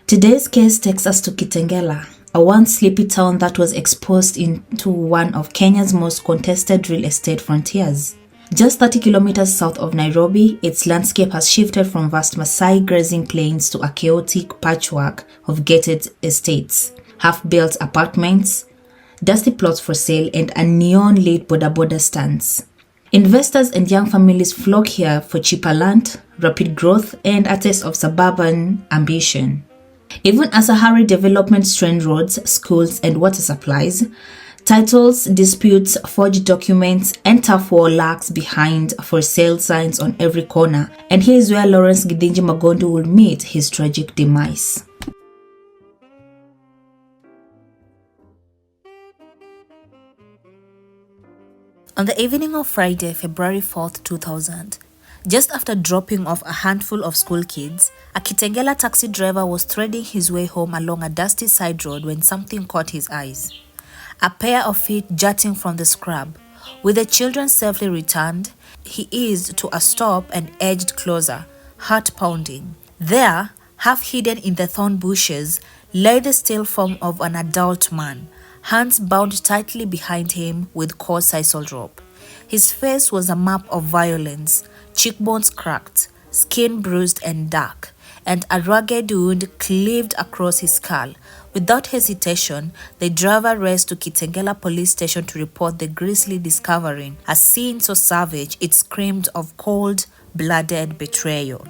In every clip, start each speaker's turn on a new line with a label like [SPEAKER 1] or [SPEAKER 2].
[SPEAKER 1] Today's case takes us to Kitengela, a once sleepy town that was exposed into one of Kenya's most contested real estate frontiers. Just 30 kilometers south of Nairobi, its landscape has shifted from vast Maasai grazing plains to a chaotic patchwork of gated estates, half-built apartments, dusty plots for sale, and a neon-lit boda stands. Investors and young families flock here for cheaper land, rapid growth, and a taste of suburban ambition. Even as a hurried development strained roads, schools, and water supplies, titles, disputes, forged documents, and tough war lags behind for sale signs on every corner. And here is where Lawrence Githinji Magondu will meet his tragic demise. On the evening of Friday, February 4th, 2000, just after dropping off a handful of school kids, a Kitengela taxi driver was threading his way home along a dusty side road when something caught his eyes. A pair of feet jutting from the scrub. With the children safely returned, he eased to a stop and edged closer, heart pounding. There, half hidden in the thorn bushes, lay the still form of an adult man, hands bound tightly behind him with coarse sisal rope. His face was a map of violence, cheekbones cracked, skin bruised and dark, and a rugged wound cleaved across his skull. Without hesitation, the driver raced to Kitengela police station to report the grisly discovery, a scene so savage it screamed of cold-blooded betrayal.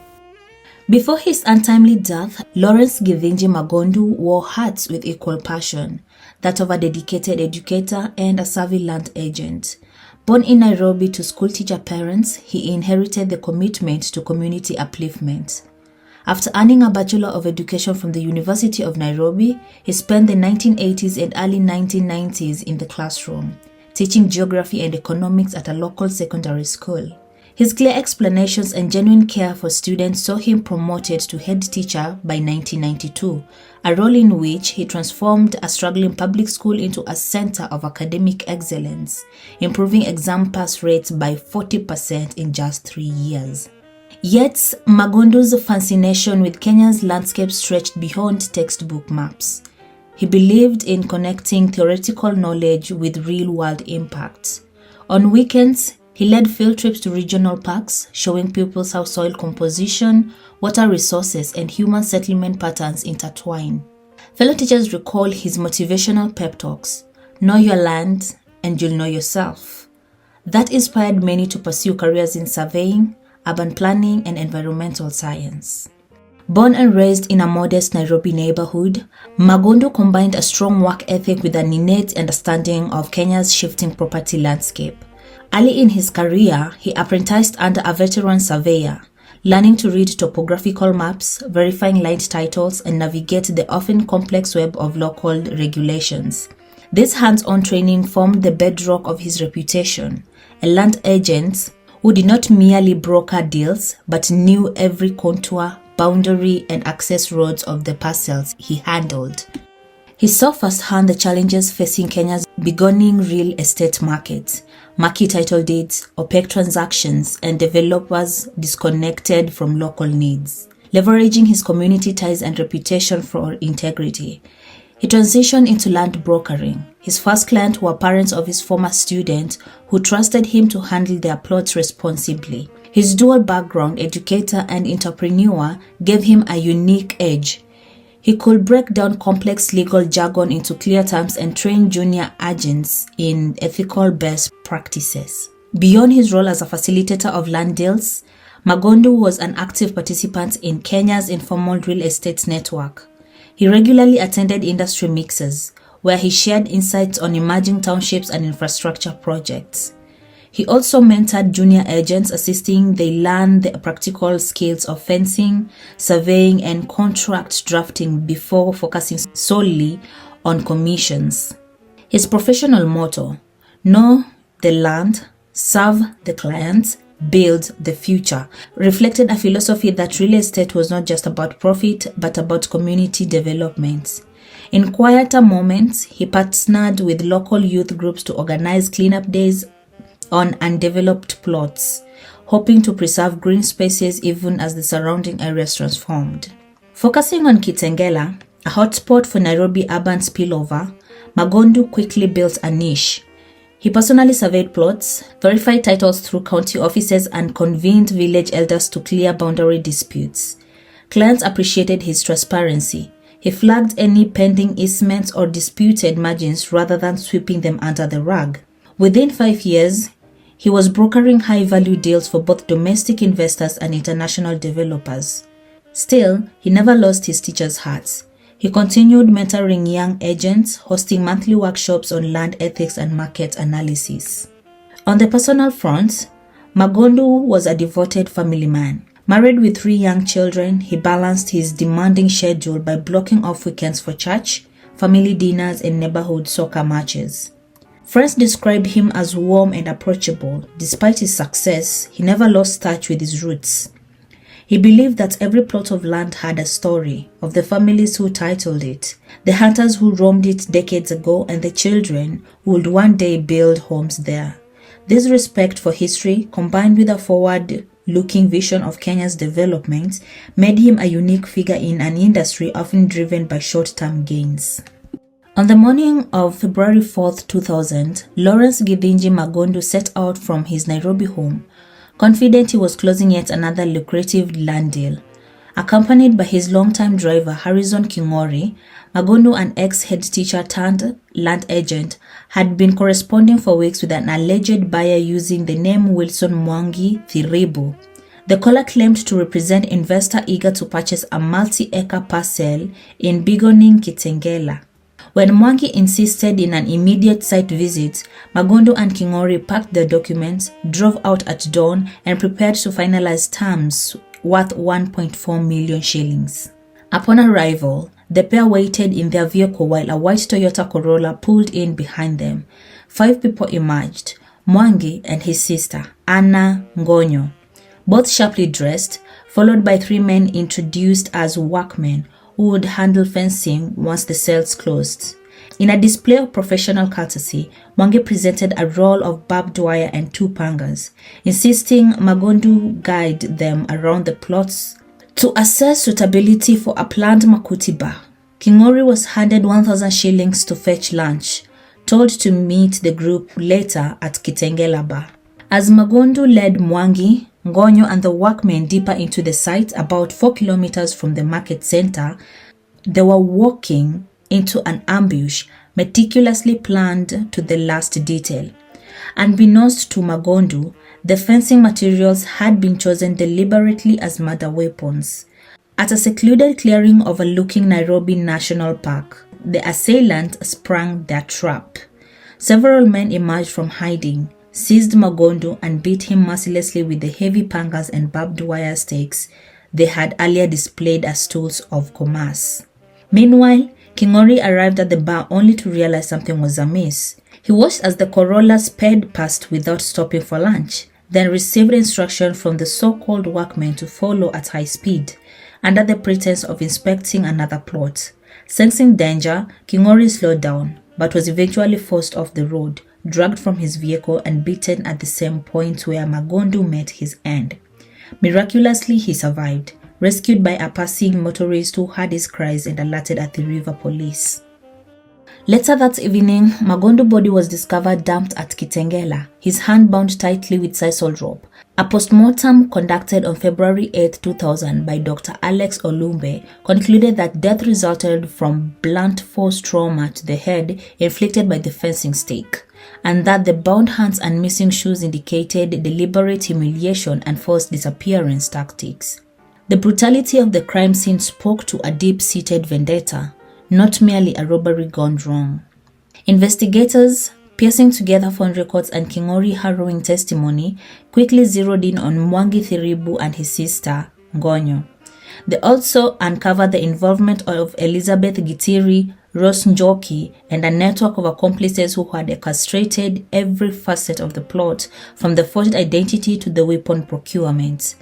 [SPEAKER 1] Before his untimely death, Lawrence Githinji Magondu wore hats with equal passion, that of a dedicated educator and a savvy land agent. Born in Nairobi to schoolteacher parents, he inherited the commitment to community upliftment. After earning a Bachelor of Education from the University of Nairobi, he spent the 1980s and early 1990s in the classroom, teaching geography and economics at a local secondary school. His clear explanations and genuine care for students saw him promoted to head teacher by 1992, a role in which he transformed a struggling public school into a center of academic excellence, improving exam pass rates by 40% in just 3 years. Yet, Magondu's fascination with Kenya's landscape stretched beyond textbook maps. He believed in connecting theoretical knowledge with real-world impact. On weekends, he led field trips to regional parks, showing pupils how soil composition, water resources, and human settlement patterns intertwine. Fellow teachers recall his motivational pep talks, "Know your land and you'll know yourself." That inspired many to pursue careers in surveying, urban planning, and environmental science. Born and raised in a modest Nairobi neighborhood, Magondu combined a strong work ethic with an innate understanding of Kenya's shifting property landscape. Early in his career, he apprenticed under a veteran surveyor, learning to read topographical maps, verifying land titles, and navigate the often complex web of local regulations. This hands-on training formed the bedrock of his reputation, a land agent who did not merely broker deals, but knew every contour, boundary, and access roads of the parcels he handled. He saw firsthand the challenges facing Kenya's beginning real estate market, murky title deeds, opaque transactions, and developers disconnected from local needs. Leveraging his community ties and reputation for integrity, he transitioned into land brokering. His first clients were parents of his former students who trusted him to handle their plots responsibly. His dual background, educator and entrepreneur, gave him a unique edge. He could break down complex legal jargon into clear terms and train junior agents in ethical best practices. Beyond his role as a facilitator of land deals, Magondu was an active participant in Kenya's informal real estate network. He regularly attended industry mixes, where he shared insights on emerging townships and infrastructure projects. He also mentored junior agents, assisting they learn the practical skills of fencing, surveying, and contract drafting before focusing solely on commissions. His professional motto, "Know the land, serve the client, build the future," reflected a philosophy that real estate was not just about profit, but about community development. In quieter moments, he partnered with local youth groups to organize cleanup days, on undeveloped plots, hoping to preserve green spaces even as the surrounding areas transformed. Focusing on Kitengela, a hotspot for Nairobi urban spillover, Magondu quickly built a niche. He personally surveyed plots, verified titles through county offices, and convened village elders to clear boundary disputes. Clients appreciated his transparency. He flagged any pending easements or disputed margins rather than sweeping them under the rug. Within 5 years, he was brokering high-value deals for both domestic investors and international developers. Still, he never lost his teachers' hearts. He continued mentoring young agents, hosting monthly workshops on land ethics and market analysis. On the personal front, Magondu was a devoted family man. Married with 3 young children, he balanced his demanding schedule by blocking off weekends for church, family dinners, and neighborhood soccer matches. Friends described him as warm and approachable. Despite his success, he never lost touch with his roots. He believed that every plot of land had a story, of the families who titled it, the hunters who roamed it decades ago, and the children who would one day build homes there. This respect for history, combined with a forward-looking vision of Kenya's development, made him a unique figure in an industry often driven by short-term gains. On the morning of February 4, 2000, Lawrence Githinji Magondu set out from his Nairobi home, confident he was closing yet another lucrative land deal. Accompanied by his longtime driver Harrison King'ori, Magondu, an ex-head teacher turned land agent, had been corresponding for weeks with an alleged buyer using the name Wilson Mwangi Thiribu. The caller claimed to represent an investor eager to purchase a multi-acre parcel in Bigoning, Kitengela. When Mwangi insisted in an immediate site visit, Magondu and King'ori packed their documents, drove out at dawn, and prepared to finalize terms worth 1.4 million shillings. Upon arrival, the pair waited in their vehicle while a white Toyota Corolla pulled in behind them. 5 people emerged, Mwangi and his sister, Anna Ngonyo, both sharply dressed, followed by 3 men introduced as workmen who would handle fencing once the sales closed. In a display of professional courtesy, Mwangi presented a roll of barbed wire and 2 pangas, insisting Magondu guide them around the plots to assess suitability for a planned Makuti bar. King'ori was handed 1,000 shillings to fetch lunch, told to meet the group later at Kitengela bar. As Magondu led Mwangi, Ngonyo and the workmen deeper into the site, about 4 kilometers from the market center, they were walking into an ambush meticulously planned to the last detail. Unbeknownst to Magondu, the fencing materials had been chosen deliberately as murder weapons. At a secluded clearing overlooking Nairobi National Park, the assailant sprang their trap. Several men emerged from hiding, seized Magondu, and beat him mercilessly with the heavy pangas and barbed wire stakes they had earlier displayed as tools of commerce. Meanwhile, King'ori arrived at the bar only to realize something was amiss. He watched as the Corolla sped past without stopping for lunch, then received instruction from the so-called workmen to follow at high speed, under the pretense of inspecting another plot. Sensing danger, King'ori slowed down, but was eventually forced off the road, dragged from his vehicle, and beaten at the same point where Magondu met his end. Miraculously, he survived, rescued by a passing motorist who heard his cries and alerted at the river police. Later that evening, Magondu's body was discovered dumped at Kitengela, his hand bound tightly with sisal rope. A postmortem conducted on February 8, 2000 by Dr. Alex Olumbe concluded that death resulted from blunt force trauma to the head inflicted by the fencing stake, and that the bound hands and missing shoes indicated deliberate humiliation and forced disappearance tactics. The brutality of the crime scene spoke to a deep-seated vendetta, not merely a robbery gone wrong. Investigators, piecing together phone records and King'ori's harrowing testimony, quickly zeroed in on Mwangi Thiribu and his sister, Ngonyo. They also uncovered the involvement of Elizabeth Gitiri, Rose Njoki, and a network of accomplices who had orchestrated every facet of the plot, from the forged identity to the weapon procurement.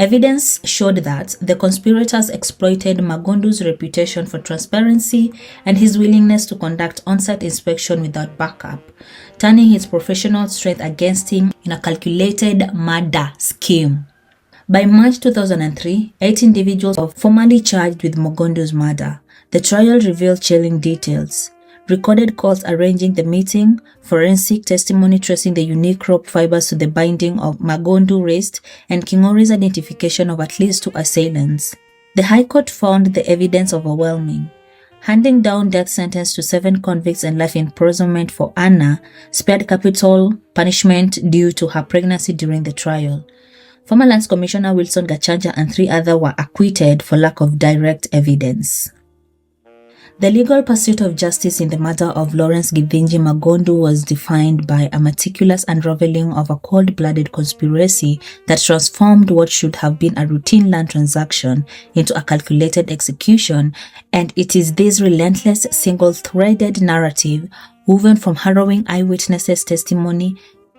[SPEAKER 1] Evidence showed that the conspirators exploited Magondu's reputation for transparency and his willingness to conduct on-site inspection without backup, turning his professional strength against him in a calculated murder scheme. By March 2003, 8 individuals were formally charged with Magondu's murder. The trial revealed chilling details. Recorded calls arranging the meeting, forensic testimony tracing the unique rope fibers to the binding of Magondu's wrist, and King'ore's identification of at least 2 assailants. The High Court found the evidence overwhelming. Handing down death sentence to 7 convicts and life imprisonment for Anna spared capital punishment due to her pregnancy during the trial. Former Lands Commissioner Wilson Gachanja and 3 others were acquitted for lack of direct evidence. The legal pursuit of justice in the matter of Lawrence Githinji Magondu was defined by a meticulous unraveling of a cold-blooded conspiracy that transformed what should have been a routine land transaction into a calculated execution, and it is this relentless, single-threaded narrative, woven from harrowing eyewitnesses' testimony,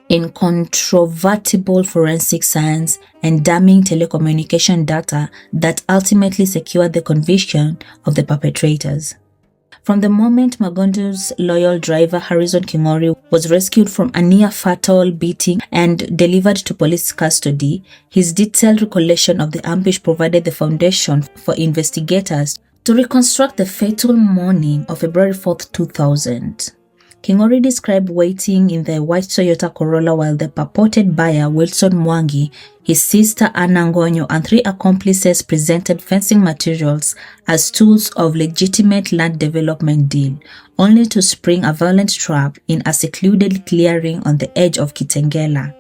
[SPEAKER 1] incontrovertible forensic science, and damning telecommunication data that ultimately secured the conviction of the perpetrators. From the moment Magondu's loyal driver Harrison King'ore was rescued from a near-fatal beating and delivered to police custody, his detailed recollection of the ambush provided the foundation for investigators to reconstruct the fatal morning of February 4, 2000. King'ore described waiting in the white Toyota Corolla while the purported buyer Wilson Mwangi, his sister Anna Ngonyo, and 3 accomplices presented fencing materials as tools of legitimate land development deal, only to spring a violent trap in a secluded clearing on the edge of Kitengela.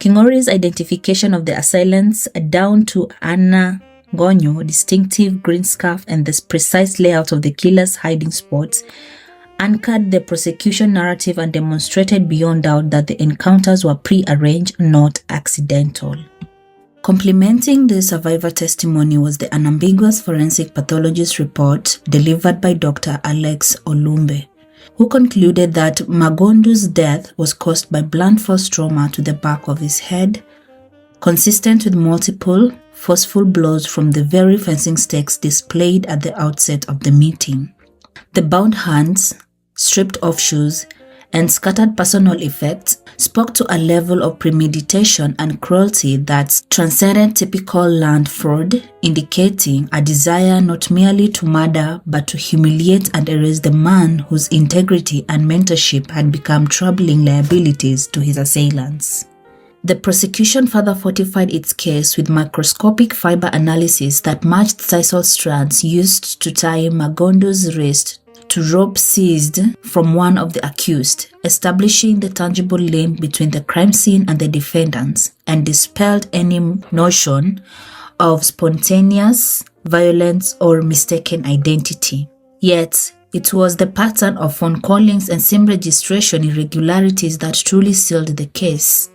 [SPEAKER 1] King'ore's identification of the assailants down to Anna Ngonyo, distinctive green scarf, and the precise layout of the killer's hiding spots anchored the prosecution narrative and demonstrated beyond doubt that the encounters were pre-arranged, not accidental. Complementing the survivor testimony was the unambiguous forensic pathologist report delivered by Dr. Alex Olumbe, who concluded that Magondu's death was caused by blunt force trauma to the back of his head, consistent with multiple forceful blows from the very fencing stakes displayed at the outset of the meeting. The bound hands, stripped off shoes, and scattered personal effects spoke to a level of premeditation and cruelty that transcended typical land fraud, indicating a desire not merely to murder but to humiliate and erase the man whose integrity and mentorship had become troubling liabilities to his assailants. The prosecution further fortified its case with microscopic fiber analysis that matched sisal strands used to tie Magondu's wrist to rope seized from one of the accused, establishing the tangible link between the crime scene and the defendants, and dispelled any notion of spontaneous violence or mistaken identity. Yet, it was the pattern of phone callings and SIM registration irregularities that truly sealed the case.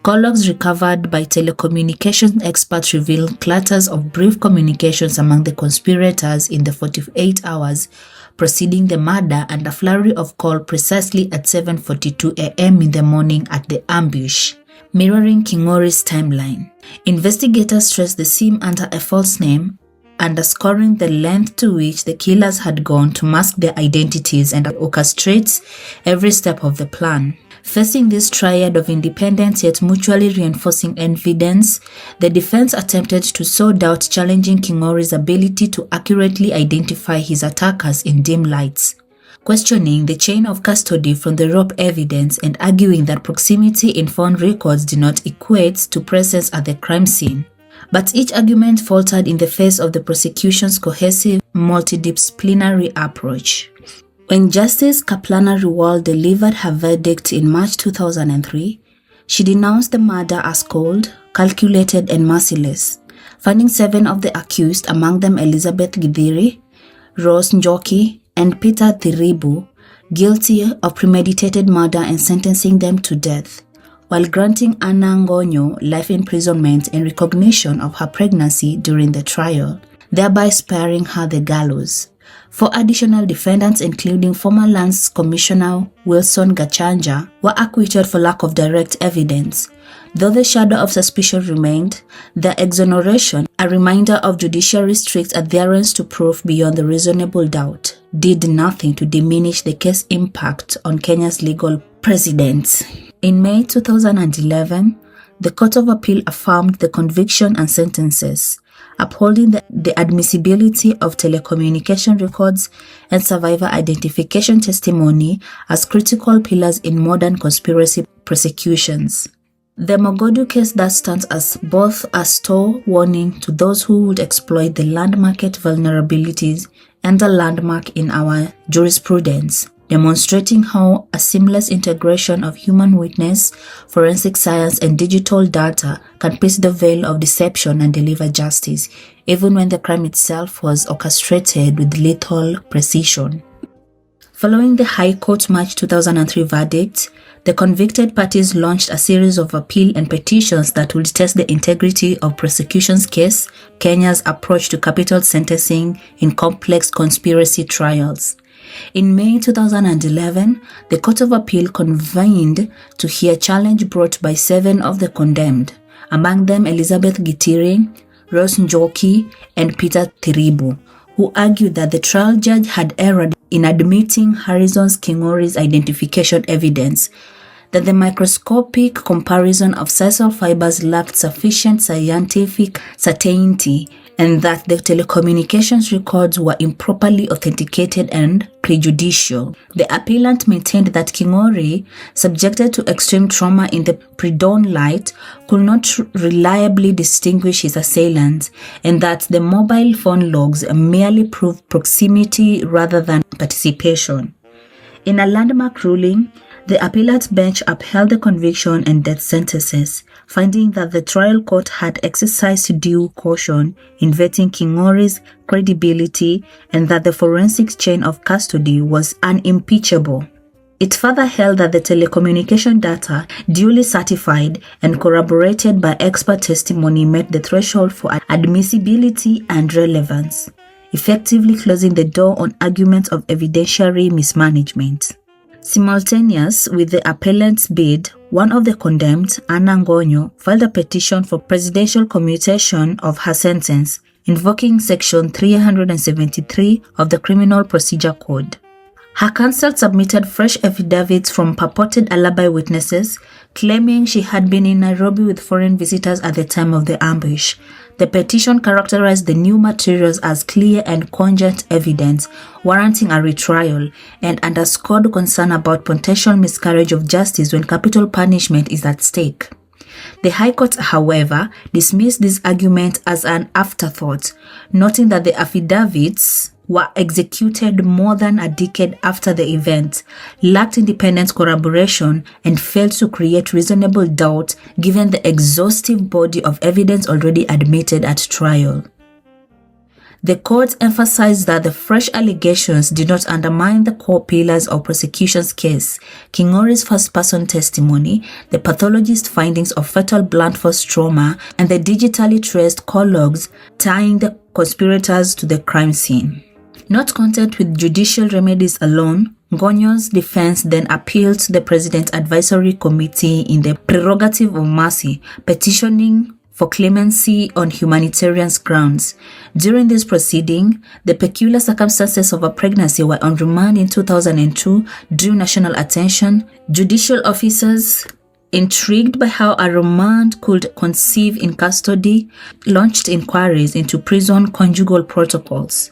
[SPEAKER 1] Call logs recovered by telecommunications experts revealed clutters of brief communications among the conspirators in the 48 hours preceding the murder and a flurry of calls precisely at 7:42 a.m. in the morning at the ambush, mirroring King'ore's timeline. Investigators traced the SIM under a false name, underscoring the length to which the killers had gone to mask their identities and orchestrate every step of the plan. Facing this triad of independent yet mutually reinforcing evidence, the defense attempted to sow doubt, challenging King'ore's ability to accurately identify his attackers in dim lights, questioning the chain of custody from the rope evidence and arguing that proximity in phone records did not equate to presence at the crime scene. But each argument faltered in the face of the prosecution's cohesive, multidisciplinary approach. When Justice Kaplana Riwal delivered her verdict in March 2003, she denounced the murder as cold, calculated, and merciless, finding 7 of the accused, among them Elizabeth Githiri, Rose Njoki, and Peter Thiribu, guilty of premeditated murder and sentencing them to death, while granting Anna Ngonyo life imprisonment in recognition of her pregnancy during the trial, thereby sparing her the gallows. Four additional defendants, including former Lands Commissioner Wilson Gachanja, were acquitted for lack of direct evidence. Though the shadow of suspicion remained, their exoneration, a reminder of judiciary's strict adherence to proof beyond the reasonable doubt, did nothing to diminish the case's impact on Kenya's legal precedents. In May 2011, the Court of Appeal affirmed the conviction and sentences, upholding the admissibility of telecommunication records and survivor identification testimony as critical pillars in modern conspiracy prosecutions. The Magondu case thus stands as both a store warning to those who would exploit the land market vulnerabilities and a landmark in our jurisprudence, demonstrating how a seamless integration of human witness, forensic science, and digital data can pierce the veil of deception and deliver justice, even when the crime itself was orchestrated with lethal precision. Following the High Court March 2003 verdict, the convicted parties launched a series of appeal and petitions that would test the integrity of prosecution's case, Kenya's approach to capital sentencing in complex conspiracy trials. In May 2011, the Court of Appeal convened to hear challenge brought by 7 of the condemned, among them Elizabeth Githinji, Rose Njoki, and Peter Tiribu, who argued that the trial judge had erred in admitting Harrison King'ori's identification evidence, that the microscopic comparison of sessile fibers lacked sufficient scientific certainty, and that the telecommunications records were improperly authenticated and prejudicial. The appellant maintained that King'ori, subjected to extreme trauma in the pre-dawn light, could not reliably distinguish his assailant, and that the mobile phone logs merely proved proximity rather than participation. In a landmark ruling, the appellate bench upheld the conviction and death sentences, finding that the trial court had exercised due caution in vetting King'ori's credibility and that the forensic chain of custody was unimpeachable. It further held that the telecommunication data, duly certified and corroborated by expert testimony, met the threshold for admissibility and relevance, effectively closing the door on arguments of evidentiary mismanagement. Simultaneous with the appellant's bid, one of the condemned, Anna Ngonyo, filed a petition for presidential commutation of her sentence, invoking Section 373 of the Criminal Procedure Code. Her counsel submitted fresh affidavits from purported alibi witnesses, claiming she had been in Nairobi with foreign visitors at the time of the ambush. The petition characterized the new materials as clear and cogent evidence, warranting a retrial, and underscored concern about potential miscarriage of justice when capital punishment is at stake. The High Court, however, dismissed this argument as an afterthought, noting that the affidavits were executed more than a decade after the event, lacked independent corroboration, and failed to create reasonable doubt given the exhaustive body of evidence already admitted at trial. The court emphasized that the fresh allegations did not undermine the core pillars of prosecution's case: King'ori's first-person testimony, the pathologist's findings of fatal blunt force trauma, and the digitally traced call logs tying the conspirators to the crime scene. Not content with judicial remedies alone, Ngonyo's defense then appealed to the President's Advisory Committee in the prerogative of mercy, petitioning for clemency on humanitarian grounds. During this proceeding, the peculiar circumstances of her pregnancy were on remand in 2002, drew national attention. Judicial officers, intrigued by how a remand could conceive in custody, launched inquiries into prison conjugal protocols.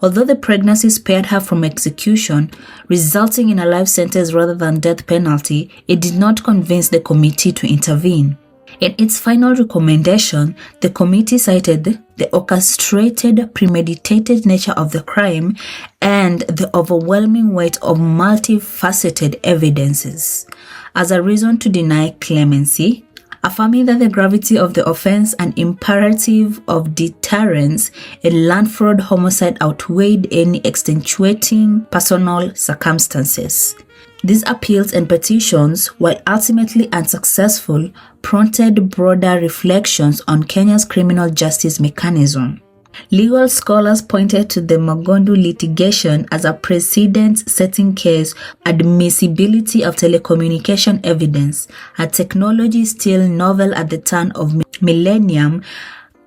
[SPEAKER 1] Although the pregnancy spared her from execution, resulting in a life sentence rather than death penalty, it did not convince the committee to intervene. In its final recommendation, the committee cited the orchestrated, premeditated nature of the crime and the overwhelming weight of multifaceted evidences as a reason to deny clemency, affirming that the gravity of the offense and imperative of deterrence in land fraud homicide outweighed any extenuating personal circumstances. These appeals and petitions, while ultimately unsuccessful, prompted broader reflections on Kenya's criminal justice mechanism. Legal scholars pointed to the Magondu litigation as a precedent-setting case, admissibility of telecommunication evidence, a technology still novel at the turn of millennium,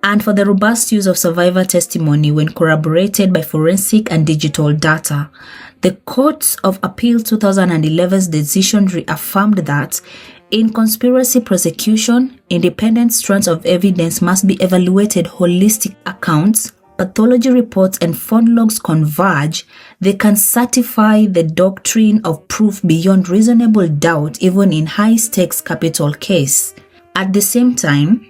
[SPEAKER 1] and for the robust use of survivor testimony when corroborated by forensic and digital data. The Court of Appeal 2011's decision reaffirmed that in conspiracy prosecution, independent strands of evidence must be evaluated. Holistic accounts, pathology reports, and phone logs converge. They can certify the doctrine of proof beyond reasonable doubt, even in high-stakes capital case. At the same time,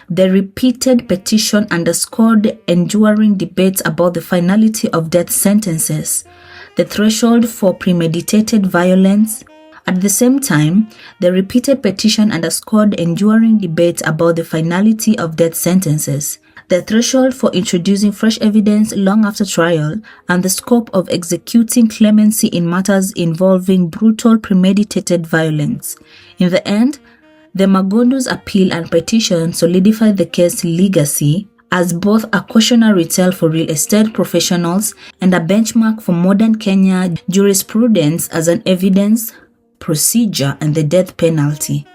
[SPEAKER 1] the repeated petition underscored enduring debates about the finality of death sentences, the threshold for premeditated violence. At the same time, the repeated petition underscored enduring debates about the finality of death sentences, the threshold for introducing fresh evidence long after trial, and the scope of executing clemency in matters involving brutal premeditated violence. In the end, the Magondu's appeal and petition solidified the case's legacy as both a cautionary tale for real estate professionals and a benchmark for modern Kenya jurisprudence as an evidence, procedure, and the death penalty.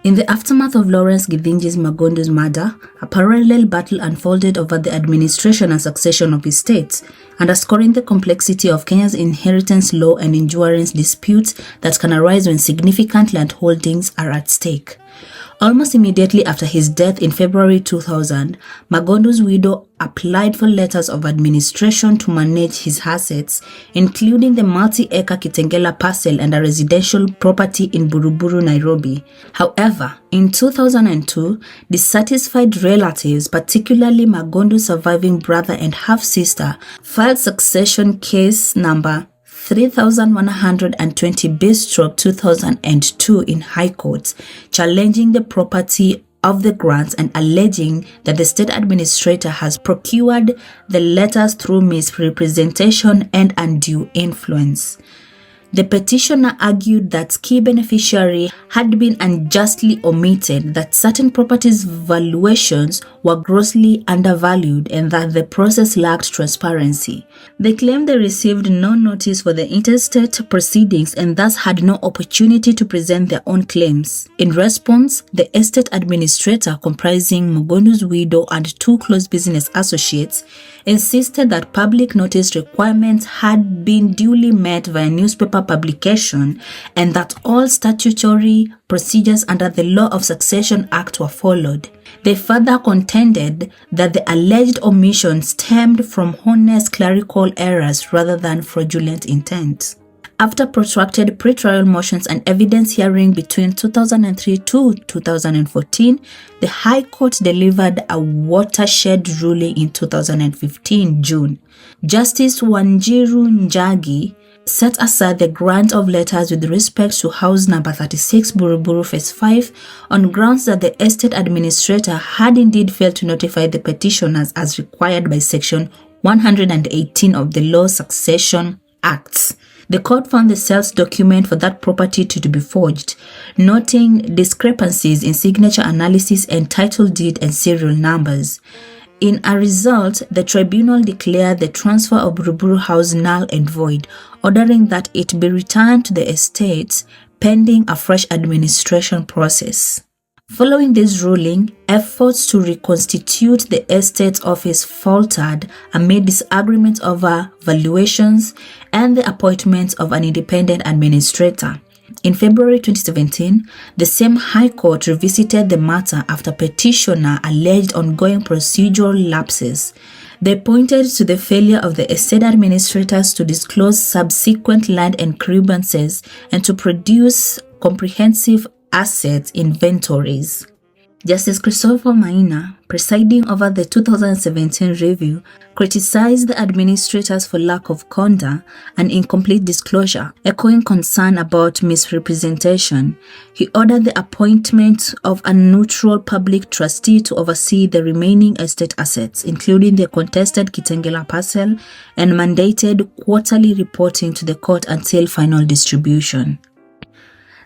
[SPEAKER 1] In the aftermath of Lawrence Githinji's Magondu's murder, a parallel battle unfolded over the administration and succession of estates, underscoring the complexity of Kenya's inheritance law and endurance disputes that can arise when significant land holdings are at stake. Almost immediately after his death in February 2000, Magondu's widow applied for letters of administration to manage his assets, including the multi-acre Kitengela parcel and a residential property in Buruburu, Nairobi. However, in 2002, dissatisfied relatives, particularly Magondu's surviving brother and half-sister, filed succession case number 3120B/2002 in High Court, challenging the property of the grants and alleging that the state administrator has procured the letters through misrepresentation and undue influence. The petitioner argued that key beneficiary had been unjustly omitted, that certain properties' valuations were grossly undervalued, and that the process lacked transparency. They claimed they received no notice for the interstate proceedings and thus had no opportunity to present their own claims. In response, the estate administrator, comprising Magondu's widow and two close business associates, insisted that public notice requirements had been duly met via newspaper publication and that all statutory procedures under the Law of Succession Act were followed. They further contended that the alleged omission stemmed from honest clerical errors rather than fraudulent intent. After protracted pre-trial motions and evidence hearing between 2003 to 2014, the High Court delivered a watershed ruling in 2015 June. Justice Wanjiru Njagi set aside the grant of letters with respect to house number 36 Buruburu Phase 5 on grounds that the estate administrator had indeed failed to notify the petitioners as required by Section 118 of the Law Succession Acts. The court found the sales document for that property to be forged, noting discrepancies in signature analysis and title deed and serial numbers. In a result, the tribunal declared the transfer of Buruburu House null and void, ordering that it be returned to the estates pending a fresh administration process. Following this ruling, efforts to reconstitute the estate's office faltered amid disagreements over valuations and the appointment of an independent administrator. In February 2017, the same High Court revisited the matter after petitioner alleged ongoing procedural lapses. They pointed to the failure of the estate administrators to disclose subsequent land encumbrances and to produce comprehensive asset inventories. Justice Christopher Maina, presiding over the 2017 review, criticized the administrators for lack of conduct and incomplete disclosure, echoing concern about misrepresentation. He ordered the appointment of a neutral public trustee to oversee the remaining estate assets, including the contested Kitengela parcel, and mandated quarterly reporting to the court until final distribution.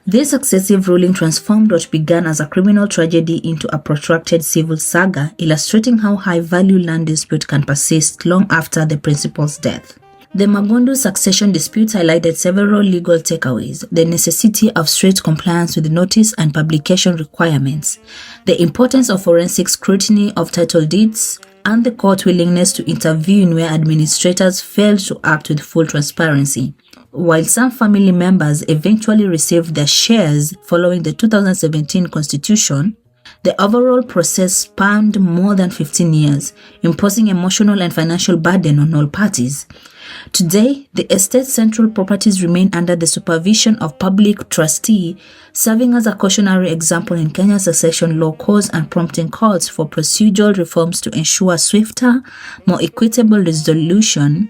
[SPEAKER 1] This successive ruling transformed what began as a criminal tragedy into a protracted civil saga, illustrating how high-value land dispute can persist long after the principal's death. The Magondu succession dispute highlighted several legal takeaways: the necessity of strict compliance with notice and publication requirements, the importance of forensic scrutiny of title deeds, and the court's willingness to intervene where administrators failed to act with full transparency. While some family members eventually received their shares following the 2017 constitution, the overall process spanned more than 15 years, imposing emotional and financial burden on all parties. Today, the estate's central properties remain under the supervision of public trustee, serving as a cautionary example in Kenya's succession law courts and prompting calls for procedural reforms to ensure swifter, more equitable resolution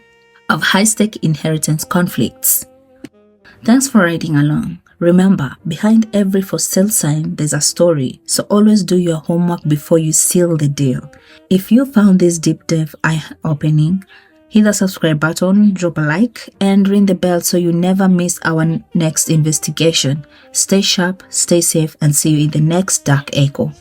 [SPEAKER 1] of high-stake inheritance conflicts. Thanks for riding along. Remember, behind every for sale sign, there's a story, so always do your homework before you seal the deal. If you found this deep dive eye-opening, hit the subscribe button, drop a like, and ring the bell so you never miss our next investigation. Stay sharp, stay safe, and see you in the next Dark Echo.